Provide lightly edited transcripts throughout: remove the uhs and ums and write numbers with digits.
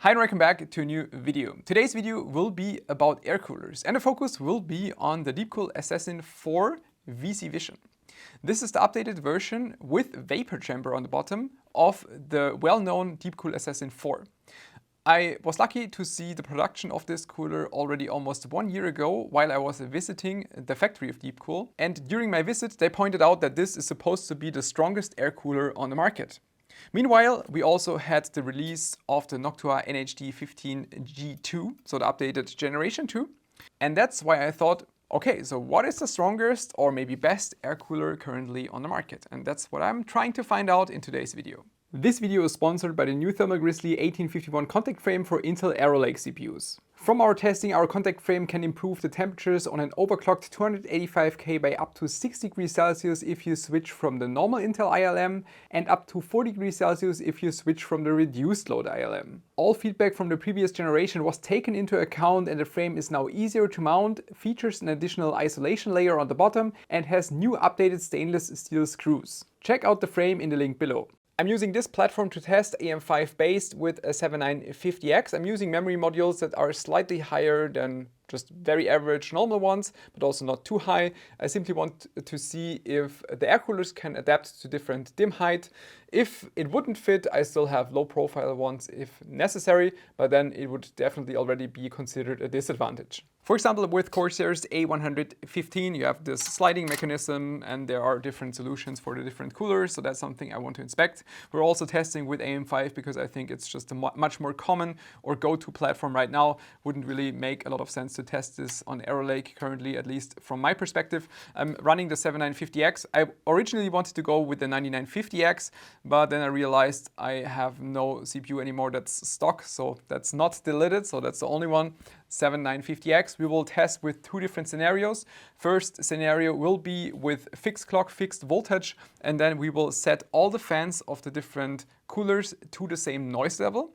Hi and welcome back to a new video. Today's video will be about air coolers and the focus will be on the DeepCool Assassin 4 VC Vision. This is the updated version with vapor chamber on the bottom of the well-known DeepCool Assassin 4. I was lucky to see the production of this cooler already almost 1 year ago while I was visiting the factory of DeepCool, and during my visit they pointed out that this is supposed to be the strongest air cooler on the market. Meanwhile, we also had the release of the Noctua NH-D15 G2, so the updated generation 2. And that's why I thought, okay, so what is the strongest or maybe best air cooler currently on the market? And that's what I'm trying to find out in today's video. This video is sponsored by the new Thermal Grizzly A115 contact frame for Intel Arrow Lake CPUs. From our testing, our contact frame can improve the temperatures on an overclocked 285K by up to 6 degrees Celsius if you switch from the normal Intel ILM and up to 4 degrees Celsius if you switch from the reduced load ILM. All feedback from the previous generation was taken into account and the frame is now easier to mount, features an additional isolation layer on the bottom and has new updated stainless steel screws. Check out the frame in the link below. I'm using this platform to test AM5 based with a 7950X. I'm using memory modules that are slightly higher than just very average normal ones, but also not too high. I simply want to see if the air coolers can adapt to different dim height. If it wouldn't fit, I still have low profile ones if necessary, but then it would definitely already be considered a disadvantage. For example, with Corsair's A115, you have this sliding mechanism and there are different solutions for the different coolers, so that's something I want to inspect. We're also testing with AM5 because I think it's just a much more common or go-to platform right now. Wouldn't really make a lot of sense to test this on Arrow Lake currently, at least from my perspective. I'm running the 7950X. I originally wanted to go with the 9950X, but then I realized I have no CPU anymore that's stock, so that's not deleted, so that's the only one. 7950X. We will test with two different scenarios. First scenario will be with fixed clock, fixed voltage, and then we will set all the fans of the different coolers to the same noise level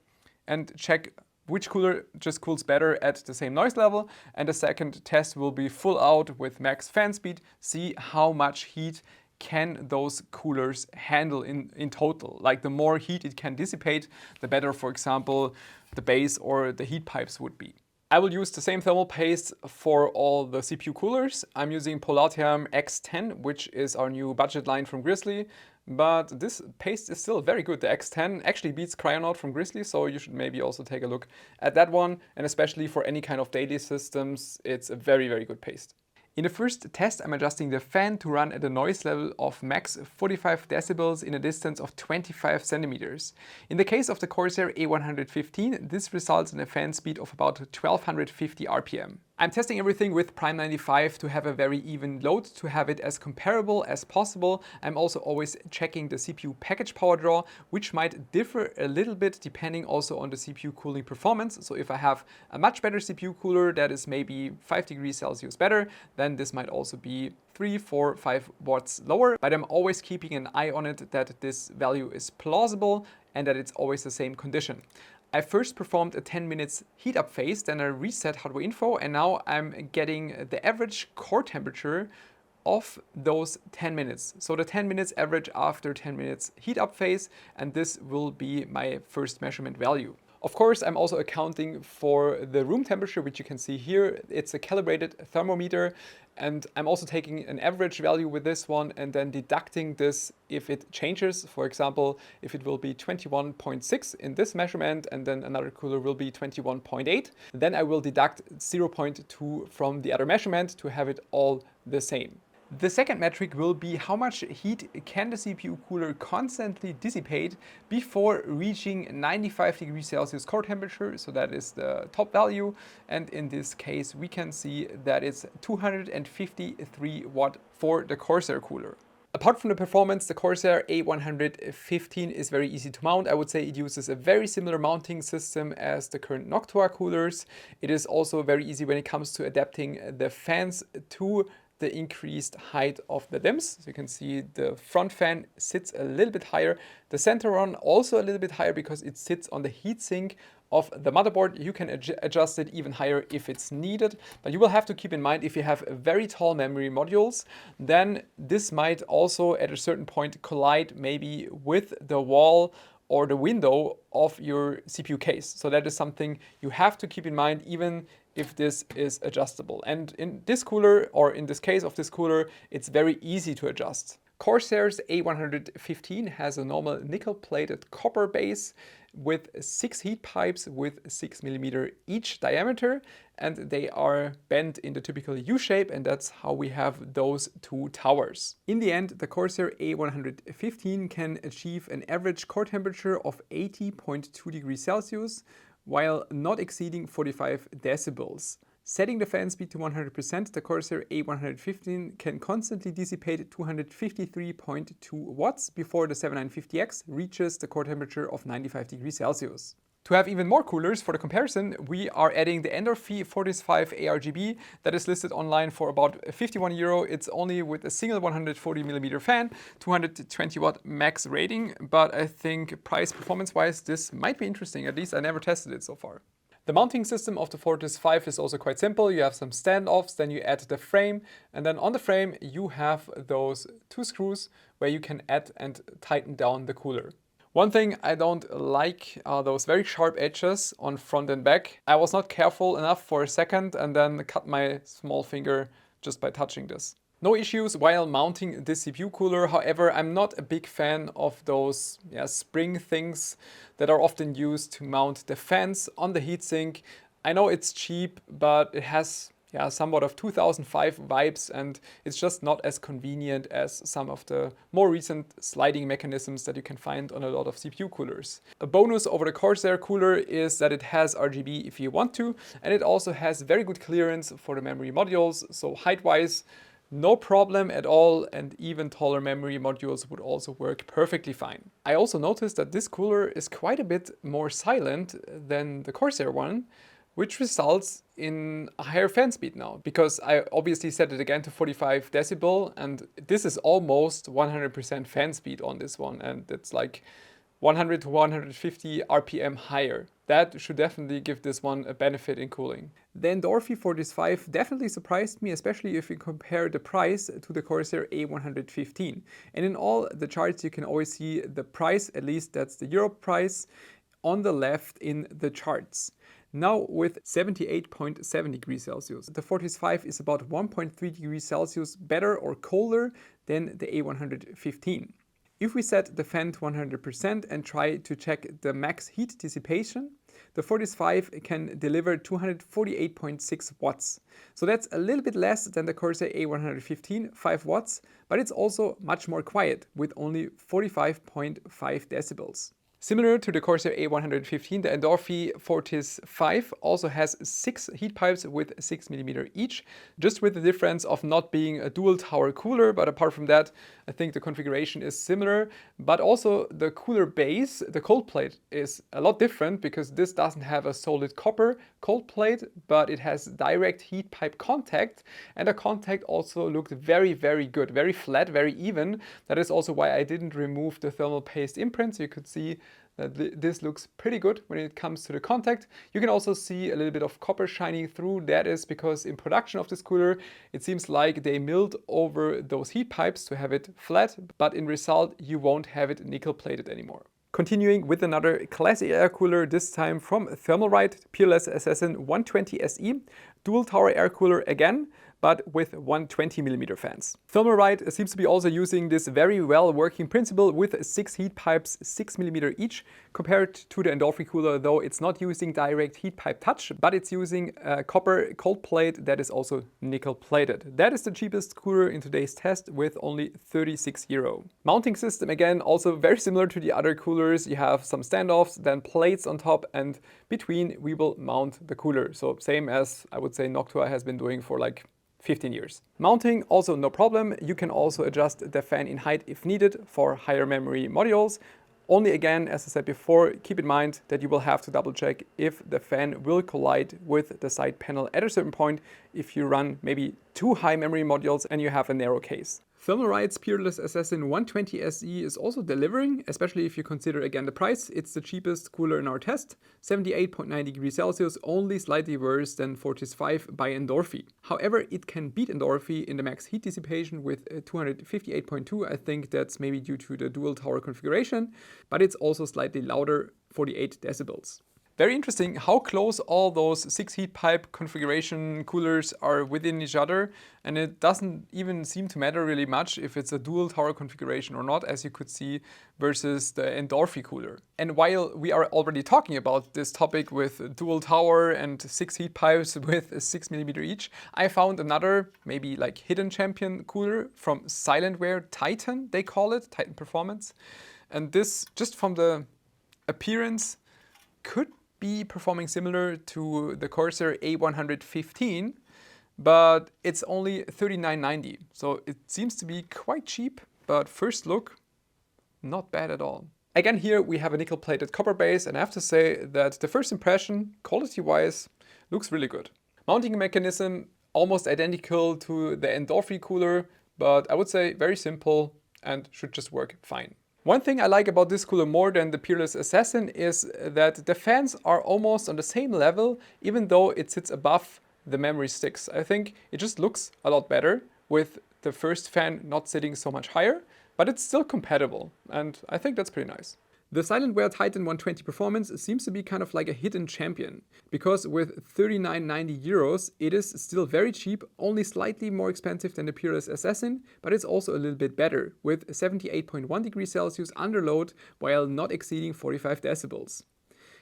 and check which cooler just cools better at the same noise level. And the second test will be full out with max fan speed, see how much heat can those coolers handle in total. Like the more heat it can dissipate, the better, for example, the base or the heat pipes would be. I will use the same thermal paste for all the CPU coolers. I'm using Polartherm X10, which is our new budget line from Grizzly, but this paste is still very good. The X10 actually beats Cryonaut from Grizzly, so you should maybe also take a look at that one, and especially for any kind of daily systems, it's a very, very good paste. In the first test, I'm adjusting the fan to run at a noise level of max 45 decibels in a distance of 25 centimeters. In the case of the Corsair A115, this results in a fan speed of about 1250 RPM. I'm testing everything with Prime 95 to have a very even load, to have it as comparable as possible. I'm also always checking the CPU package power draw, which might differ a little bit depending also on the CPU cooling performance. So if I have a much better CPU cooler that is maybe 5 degrees Celsius better, then this might also be 3, 4, 5 watts lower. But I'm always keeping an eye on it that this value is plausible and that it's always the same condition. I first performed a 10 minutes heat up phase, then I reset hardware info, and now I'm getting the average core temperature of those 10 minutes. So the 10 minutes average after 10 minutes heat up phase, and this will be my first measurement value. Of course, I'm also accounting for the room temperature, which you can see here. It's a calibrated thermometer, and I'm also taking an average value with this one and then deducting this if it changes. For example, if it will be 21.6 in this measurement and then another cooler will be 21.8, then I will deduct 0.2 from the other measurement to have it all the same. The second metric will be how much heat can the CPU cooler constantly dissipate before reaching 95 degrees Celsius core temperature, so that is the top value, and in this case we can see that it's 253 watt for the Corsair cooler. Apart from the performance, the Corsair A115 is very easy to mount. I would say it uses a very similar mounting system as the current Noctua coolers. It is also very easy when it comes to adapting the fans to the increased height of the DIMMs. So you can see the front fan sits a little bit higher. The center one also a little bit higher because it sits on the heatsink of the motherboard. You can adjust it even higher if it's needed, but you will have to keep in mind if you have very tall memory modules, then this might also at a certain point collide maybe with the wall or the window of your CPU case. So that is something you have to keep in mind even if this is adjustable. And in this cooler, or in this case of this cooler, it's very easy to adjust. Corsair's A115 has a normal nickel-plated copper base with 6 heat pipes with 6mm each diameter, and they are bent in the typical U shape, and that's how we have those two towers. In the end, the Corsair A115 can achieve an average core temperature of 80.2 degrees Celsius while not exceeding 45 decibels. Setting the fan speed to 100%, the Corsair A115 can constantly dissipate 253.2 watts before the 7950X reaches the core temperature of 95 degrees Celsius. To have even more coolers for the comparison, we are adding the Endorfy Fortis 5 ARGB that is listed online for about €51. It's only with a single 140mm fan, 220 watt max rating, but I think price performance wise this might be interesting. At least I never tested it so far. The mounting system of the Fortis 5 is also quite simple. You have some standoffs, then you add the frame, and then on the frame you have those two screws where you can add and tighten down the cooler. One thing I don't like are those very sharp edges on front and back. I was not careful enough for a second and then cut my small finger just by touching this. No issues while mounting this CPU cooler. However, I'm not a big fan of those spring things that are often used to mount the fans on the heatsink. I know it's cheap, but it has somewhat of 2005 vibes, and it's just not as convenient as some of the more recent sliding mechanisms that you can find on a lot of CPU coolers. A bonus over the Corsair cooler is that it has RGB if you want to, and it also has very good clearance for the memory modules, so height-wise, no problem at all, and even taller memory modules would also work perfectly fine. I also noticed that this cooler is quite a bit more silent than the Corsair one, which results in a higher fan speed now, because I obviously set it again to 45 decibel, and this is almost 100% fan speed on this one, and it's like 100 to 150 RPM higher. That should definitely give this one a benefit in cooling. The Endorfy Fortis 5 definitely surprised me, especially if you compare the price to the Corsair A115. And in all the charts you can always see the price, at least that's the Europe price, on the left in the charts. Now with 78.7 degrees Celsius, the Fortis 5 is about 1.3 degrees Celsius better or colder than the A115. If we set the fan to 100% and try to check the max heat dissipation, the Fortis 5 can deliver 248.6 watts. So that's a little bit less than the Corsair A115, 5 watts, but it's also much more quiet with only 45.5 decibels. Similar to the Corsair A115, the Endorfy Fortis 5 also has 6 heat pipes with 6mm each, just with the difference of not being a dual tower cooler, but apart from that, I think the configuration is similar, but also the cooler base, the cold plate, is a lot different because this doesn't have a solid copper cold plate, but it has direct heat pipe contact, and the contact also looked very, very good, very flat, very even. That is also why I didn't remove the thermal paste imprint, so you could see that this looks pretty good when it comes to the contact. You can also see a little bit of copper shining through. That is because in production of this cooler, it seems like they milled over those heat pipes to have it flat, but in result, you won't have it nickel plated anymore. Continuing with another classic air cooler, this time from Thermalright, Peerless Assassin 120 SE, dual tower air cooler again, but with 120mm fans. Thermalright seems to be also using this very well working principle with 6 heat pipes, 6mm each, compared to the Endorfy cooler, though it's not using direct heat pipe touch, but it's using a copper cold plate that is also nickel plated. That is the cheapest cooler in today's test with only €36. Mounting system again, also very similar to the other coolers. You have some standoffs, then plates on top, and between we will mount the cooler. So same as I would say Noctua has been doing for like 15 years. Mounting also no problem. You can also adjust the fan in height if needed for higher memory modules. Only again, as I said before, keep in mind that you will have to double check if the fan will collide with the side panel at a certain point if you run maybe too high memory modules and you have a narrow case. Thermalright's Peerless Assassin 120 SE is also delivering, especially if you consider again the price. It's the cheapest cooler in our test, 78.9 degrees Celsius, only slightly worse than Fortis 5 by Endorfy. However, it can beat Endorfy in the max heat dissipation with 258.2. I think that's maybe due to the dual tower configuration, but it's also slightly louder, 48 decibels. Very interesting how close all those 6 heat pipe configuration coolers are within each other, and it doesn't even seem to matter really much if it's a dual tower configuration or not, as you could see, versus the Endorfy cooler. And while we are already talking about this topic with dual tower and 6 heat pipes with 6mm each, I found another maybe like hidden champion cooler from Silentware Titan, they call it, Titan Performance. And this, just from the appearance, could be performing similar to the Corsair A115, but it's only $39.90. So it seems to be quite cheap, but first look, not bad at all. Again, here we have a nickel-plated copper base, and I have to say that the first impression, quality-wise, looks really good. Mounting mechanism, almost identical to the Endorfy cooler, but I would say very simple and should just work fine. One thing I like about this cooler more than the Peerless Assassin is that the fans are almost on the same level, even though it sits above the memory sticks. I think it just looks a lot better with the first fan not sitting so much higher, but it's still compatible, and I think that's pretty nice. The Silentware Titan 120 Performance seems to be kind of like a hidden champion, because with 39.90 euros, it is still very cheap, only slightly more expensive than the Peerless Assassin, but it's also a little bit better, with 78.1 degrees Celsius under load while not exceeding 45 decibels.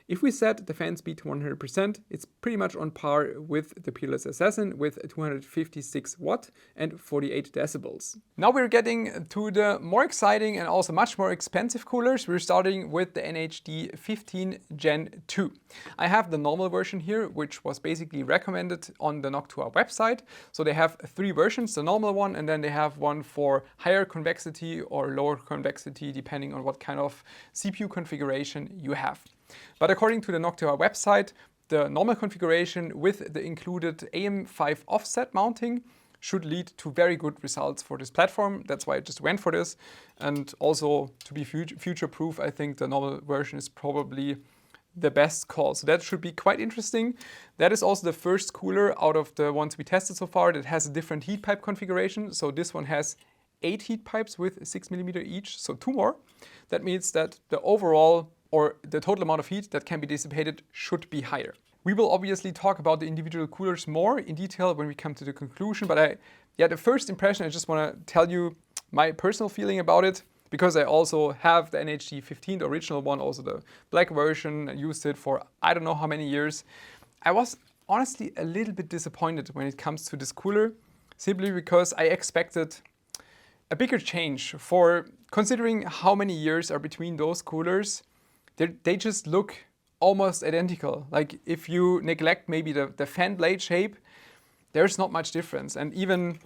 If we set the fan speed to 100%, it's pretty much on par with the Peerless Assassin with 256 watt and 48 decibels. Now we're getting to the more exciting and also much more expensive coolers. We're starting with the NH-D15 Gen 2. I have the normal version here, which was basically recommended on the Noctua website. So they have 3 versions, the normal one, and then they have one for higher convexity or lower convexity, depending on what kind of CPU configuration you have. But according to the Noctua website, the normal configuration with the included AM5 offset mounting should lead to very good results for this platform. That's why I just went for this. And also to be future-proof, I think the normal version is probably the best call. So that should be quite interesting. That is also the first cooler out of the ones we tested so far that has a different heat pipe configuration. So this one has 8 heat pipes with 6mm each, so 2 more. That means that the overall or the total amount of heat that can be dissipated should be higher. We will obviously talk about the individual coolers more in detail when we come to the conclusion, but the first impression, I just want to tell you my personal feeling about it, because I also have the NH-D15, the original one, also the black version. I used it for I don't know how many years. I was honestly a little bit disappointed when it comes to this cooler, simply because I expected a bigger change. For considering how many years are between those coolers, they just look almost identical. Like if you neglect maybe the fan blade shape, there's not much difference. And even,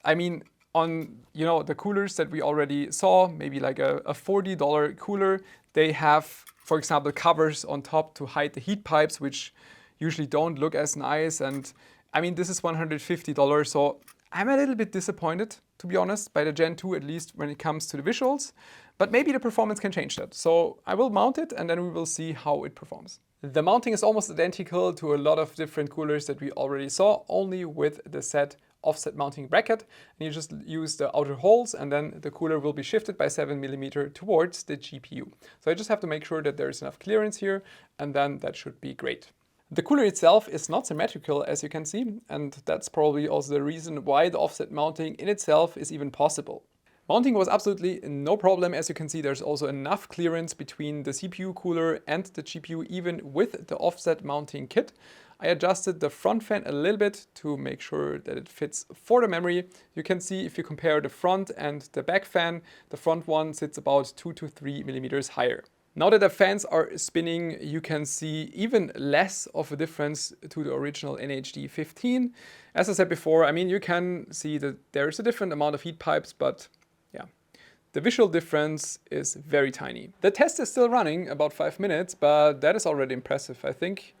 I mean, on the coolers that we already saw, maybe like a $40 cooler, they have, for example, covers on top to hide the heat pipes, which usually don't look as nice. And I mean, this is $150, so I'm a little bit disappointed, to be honest, by the Gen 2, at least when it comes to the visuals. But maybe the performance can change that. So I will mount it and then we will see how it performs. The mounting is almost identical to a lot of different coolers that we already saw, only with the set offset mounting bracket. And you just use the outer holes and then the cooler will be shifted by 7mm towards the GPU. So I just have to make sure that there's enough clearance here, and then that should be great. The cooler itself is not symmetrical, as you can see, and that's probably also the reason why the offset mounting in itself is even possible. Mounting was absolutely no problem. As you can see, there's also enough clearance between the CPU cooler and the GPU, even with the offset mounting kit. I adjusted the front fan a little bit to make sure that it fits for the memory. You can see if you compare the front and the back fan, the front one sits about 2 to 3mm higher. Now that the fans are spinning, you can see even less of a difference to the original NH-D15. As I said before, I mean, you can see that there's a different amount of heat pipes, but yeah, the visual difference is very tiny. The test is still running about 5 minutes, but that is already impressive. I think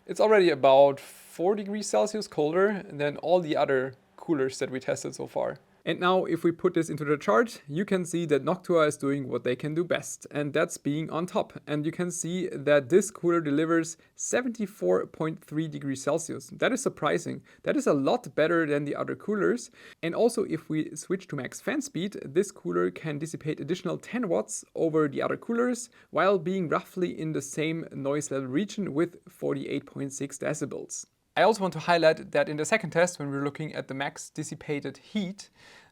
it's already about 4 degrees Celsius colder than all the other coolers that we tested so far. And now if we put this into the chart, you can see that Noctua is doing what they can do best, and that's being on top. And you can see that this cooler delivers 74.3 degrees Celsius. That is surprising. That is a lot better than the other coolers. And also if we switch to max fan speed, this cooler can dissipate additional 10 watts over the other coolers, while being roughly in the same noise level region with 48.6 decibels. I also want to highlight that in the second test, when we're looking at the max dissipated heat,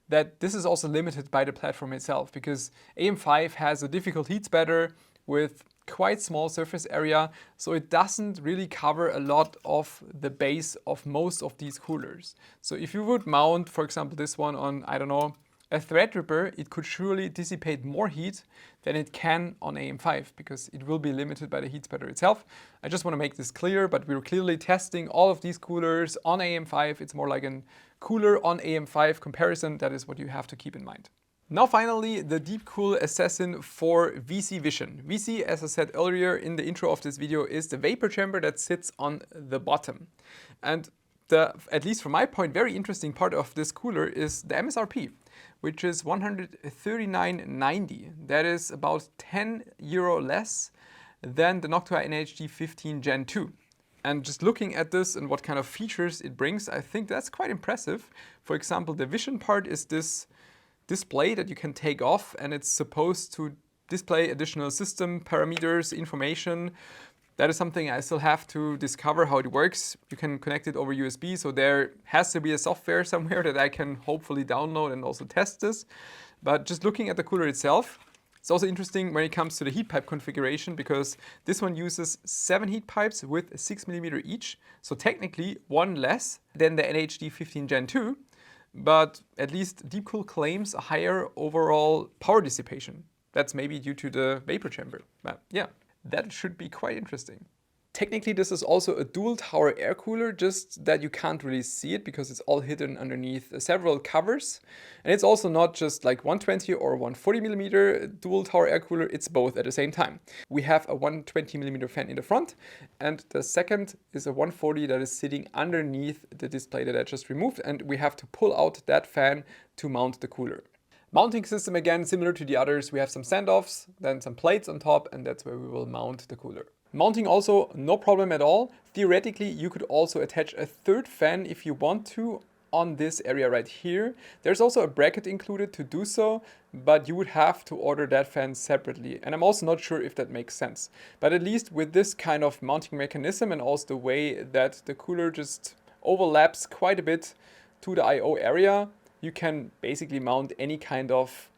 that this is also limited by the platform itself, because AM5 has a difficult heat spreader with quite small surface area, so it doesn't really cover a lot of the base of most of these coolers. So if you would mount, for example, this one on, I don't know, a Threadripper, it could surely dissipate more heat than it can on AM5, because it will be limited by the heat spreader itself. I just want to make this clear, but we're clearly testing all of these coolers on AM5. It's more like a cooler on AM5 comparison. That is what you have to keep in mind. Now finally, the DeepCool Assassin for VC Vision. VC, as I said earlier in the intro of this video, is the vapor chamber that sits on the bottom. And the, at least from my point, very interesting part of this cooler is the MSRP, which is 139.90. That is about €10 less than the Noctua NH-D15 Gen2. And just looking at this and what kind of features it brings, I think that's quite impressive. For example, the vision part is this display that you can take off, and it's supposed to display additional system parameters, information. That is something I still have to discover how it works. You can connect it over USB, so there has to be a software somewhere that I can hopefully download and also test this. But just looking at the cooler itself, it's also interesting when it comes to the heat pipe configuration, because this one uses 7 heat pipes with 6mm each, so technically one less than the NH-D15 Gen2, but at least DeepCool claims a higher overall power dissipation. That's maybe due to the vapor chamber, but yeah. That should be quite interesting. Technically, this is also a dual tower air cooler, just that you can't really see it because it's all hidden underneath several covers. And it's also not just like 120 or 140mm dual tower air cooler, it's both at the same time. We have a 120mm fan in the front, and the second is a 140 that is sitting underneath the display that I just removed, and we have to pull out that fan to mount the cooler. Mounting system, again, similar to the others, we have some standoffs, then some plates on top, and that's where we will mount the cooler. Mounting also no problem at all. Theoretically, you could also attach a third fan if you want to on this area right here. There's also a bracket included to do so, but you would have to order that fan separately. And I'm also not sure if that makes sense. But at least with this kind of mounting mechanism and also the way that the cooler just overlaps quite a bit to the I/O area, you can basically mount any kind of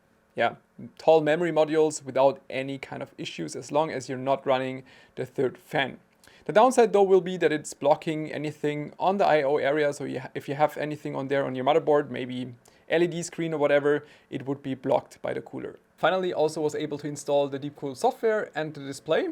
tall memory modules without any kind of issues, as long as you're not running the third fan. The downside though will be that it's blocking anything on the I/O area, so if you have anything on there on your motherboard, maybe LED screen or whatever, it would be blocked by the cooler. Finally, also was able to install the DeepCool software, and the display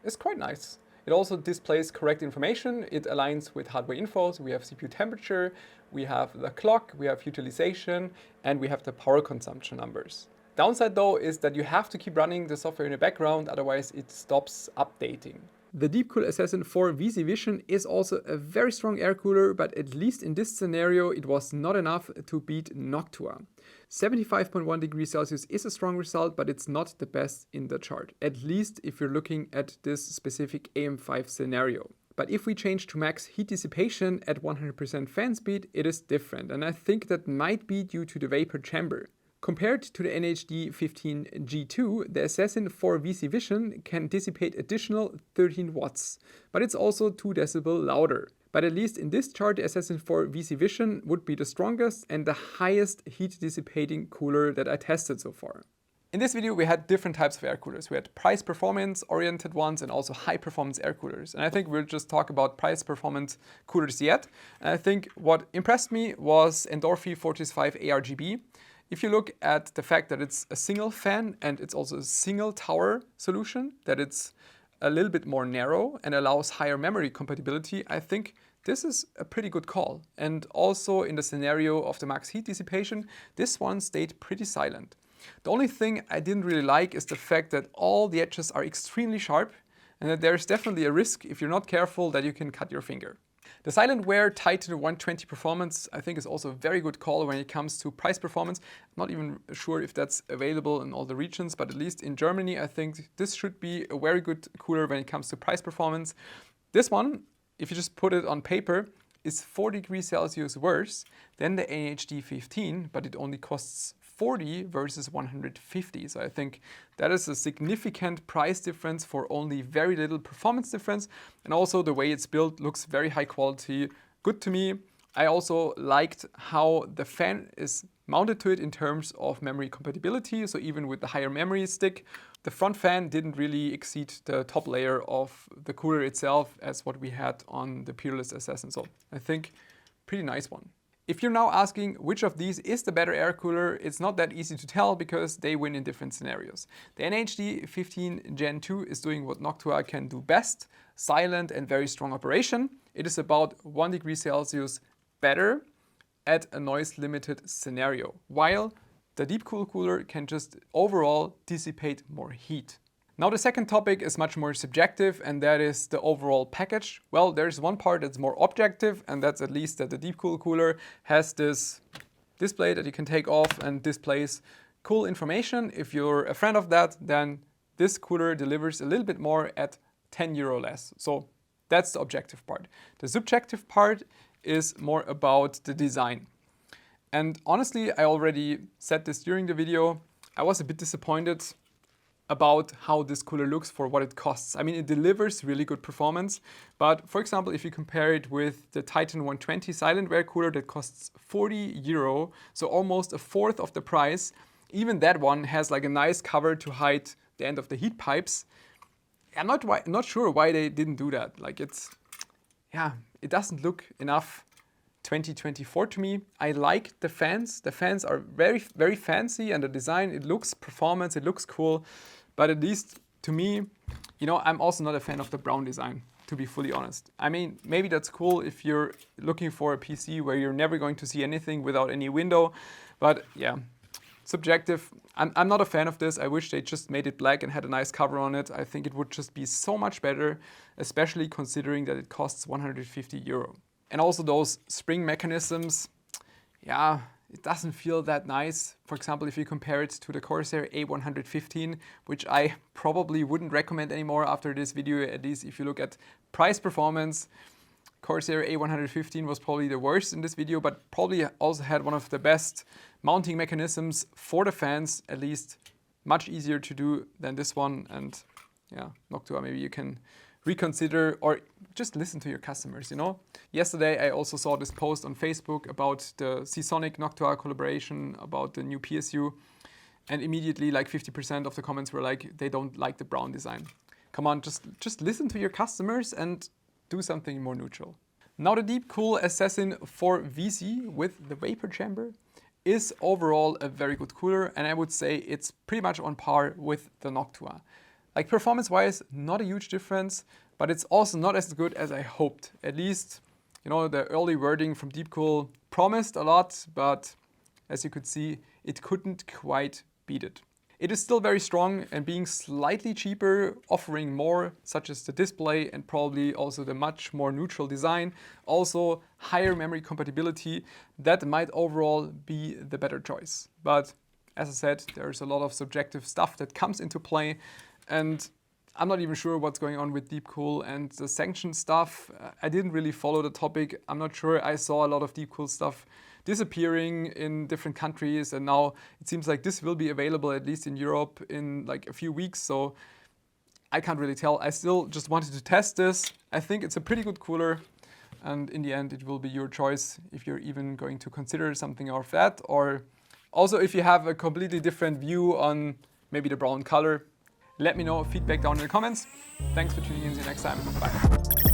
is quite nice. It also displays correct information. It aligns with hardware info. So we have CPU temperature, we have the clock, we have utilization, and we have the power consumption numbers. Downside though is that you have to keep running the software in the background, otherwise it stops updating. The DeepCool Assassin 4 VC Vision is also a very strong air cooler, but at least in this scenario it was not enough to beat Noctua. 75.1 degrees Celsius is a strong result, but it's not the best in the chart, at least if you're looking at this specific AM5 scenario. But if we change to max heat dissipation at 100% fan speed, it is different, and I think that might be due to the vapor chamber. Compared to the NH-D15 G2, the Assassin 4 VC Vision can dissipate additional 13 watts, but it's also 2 decibels louder. But at least in this chart, the Assassin 4 VC Vision would be the strongest and the highest heat dissipating cooler that I tested so far. In this video, we had different types of air coolers. We had price performance oriented ones and also high performance air coolers. And I think we'll just talk about price performance coolers yet. And I think what impressed me was Endorfy Fortis 5 ARGB. If you look at the fact that it's a single fan and it's also a single tower solution, that it's a little bit more narrow and allows higher memory compatibility, I think this is a pretty good call. And also in the scenario of the max heat dissipation, this one stayed pretty silent. The only thing I didn't really like is the fact that all the edges are extremely sharp and that there's definitely a risk, if you're not careful, that you can cut your finger. The Silentware Titan 120 performance, I think, is also a very good call when it comes to price performance. I'm not even sure if that's available in all the regions, but at least in Germany, I think this should be a very good cooler when it comes to price performance. This one, if you just put it on paper, is 4 degrees Celsius worse than the NH-D15, but it only costs 40 versus 150. So I think that is a significant price difference for only very little performance difference. And also the way it's built looks very high quality, good to me. I also liked how the fan is mounted to it in terms of memory compatibility. So even with the higher memory stick, the front fan didn't really exceed the top layer of the cooler itself as what we had on the Peerless Assassin. So I think pretty nice one. If you're now asking which of these is the better air cooler, it's not that easy to tell because they win in different scenarios. The NH-D15 Gen 2 is doing what Noctua can do best, silent and very strong operation. It is about 1 degree Celsius better at a noise limited scenario, while the DeepCool cooler can just overall dissipate more heat. Now the second topic is much more subjective, and that is the overall package. Well, there's one part that's more objective, and that's at least that the DeepCool cooler has this display that you can take off and displays cool information. If you're a fan of that, then this cooler delivers a little bit more at 10 euro less. So that's the objective part. The subjective part is more about the design. And honestly, I already said this during the video, I was a bit disappointed about how this cooler looks for what it costs. I mean, it delivers really good performance, but for example, if you compare it with the Titan 120 Silentware cooler that costs 40 euro, so almost a fourth of the price, even that one has like a nice cover to hide the end of the heat pipes. I'm not sure why they didn't do that. Like it doesn't look enough 2024 to me. I like the fans. The fans are very, very fancy, and the design, it looks performance, it looks cool. But at least to me, you know, I'm also not a fan of the brown design, to be fully honest. I mean, maybe that's cool if you're looking for a PC where you're never going to see anything without any window. But yeah, subjective. I'm not a fan of this. I wish they just made it black and had a nice cover on it. I think it would just be so much better, especially considering that it costs 150 euro. And also those spring mechanisms, yeah, it doesn't feel that nice. For example, if you compare it to the Corsair A115, which I probably wouldn't recommend anymore after this video, at least if you look at price performance. Corsair A115 was probably the worst in this video, but probably also had one of the best mounting mechanisms for the fans, at least much easier to do than this one. And yeah, Noctua, maybe you can reconsider or just listen to your customers, you know. Yesterday I also saw this post on Facebook about the Seasonic Noctua collaboration, about the new PSU, and immediately like 50% of the comments were like, they don't like the brown design. Come on, just listen to your customers and do something more neutral. Now the DeepCool Assassin 4 VC with the vapor chamber is overall a very good cooler, and I would say it's pretty much on par with the Noctua. Like performance-wise, not a huge difference, but it's also not as good as I hoped. At least, you know, the early wording from DeepCool promised a lot, but as you could see, it couldn't quite beat it. It is still very strong, and being slightly cheaper, offering more, such as the display and probably also the much more neutral design, also higher memory compatibility, that might overall be the better choice. But as I said, there's a lot of subjective stuff that comes into play. And I'm not even sure what's going on with DeepCool and the sanction stuff. I didn't really follow the topic. I'm not sure. I saw a lot of DeepCool stuff disappearing in different countries, and now it seems like this will be available at least in Europe in like a few weeks. So I can't really tell. I still just wanted to test this. I think it's a pretty good cooler, and in the end it will be your choice if you're even going to consider something of that, or also if you have a completely different view on maybe the brown color. Let me know feedback down in the comments. Thanks for tuning in. See you next time. Bye.